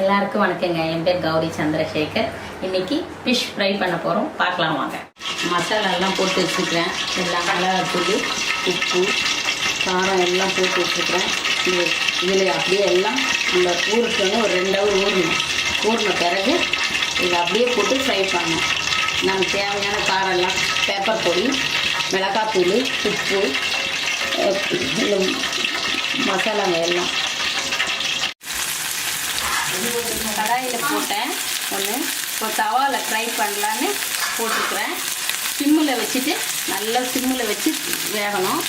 எல்லாருக்கும் வணக்கங்க. என் பேர் கௌரி சந்திரசேகர். இன்னைக்கு ஃபிஷ் ஃப்ரை பண்ண போகிறோம். பார்க்கலாம் வாங்க. மசாலாலாம் போட்டு வச்சுக்கிறேன். எல்லாம் மிளகாத்தூள், உப்பு, காரம் எல்லாம் போட்டு வச்சுக்கிறேன். இதில் அப்படியே எல்லாம் நம்ம ஊருக்கு ஒரு 2 ஹவர் ஊறின பிறகு இதை அப்படியே போட்டு ஃப்ரை பண்ணணும். நமக்கு தேவையான காரெல்லாம் பேப்பர் பொடி, மிளகாத்தூள், உப்பு, இந்த மசாலாங்க எல்லாம் கடாயில் போட்டேன். ஒன்று இப்போ தவாவில் ஃப்ரை பண்ணலான்னு போட்டுருக்குறேன். சிம்மில் வச்சுட்டு நல்லா சிம்மில் வச்சு வேகணும்.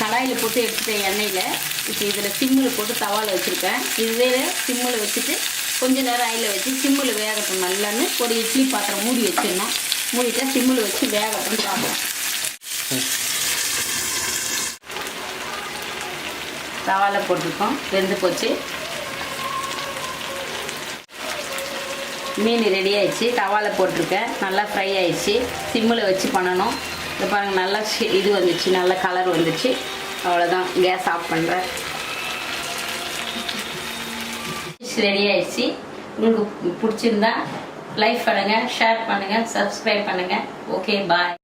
கடாயில் போட்டு எடுத்துட்டேன் எண்ணெயில். இப்போ இதில் சிம்மில் போட்டு தவாவில் வச்சுருக்கேன். இதுவே சிம்மில் வச்சுட்டு கொஞ்சம் நேரம் ஆயில் வச்சு சிம்மில் வேகட்டும். நல்லான்னு ஒரு இட்லி பாத்திரம் மூடி வச்சிடணும். மூடிட்டா சிம்மில் வச்சு வேகட்டும் பார்ப்போம். தவாவில் போட்டிருக்கோம், வெந்து போச்சு. மீன் ரெடி ஆயிடுச்சு. தவாவில் போட்டிருக்கேன், நல்லா ஃப்ரை ஆயிடுச்சு. சிம்மில் வச்சு பண்ணணும். இது பாருங்கள், நல்லா இது வந்துச்சு, நல்ல கலர் வந்துச்சு. அவ்வளோதான், கேஸ் ஆஃப் பண்ணுறேன். ஃபிஷ் ரெடி ஆயிடுச்சு. உங்களுக்கு பிடிச்சிருந்தா லைக் பண்ணுங்கள், ஷேர் பண்ணுங்கள், சப்ஸ்கிரைப் பண்ணுங்கள். ஓகே, பாய்.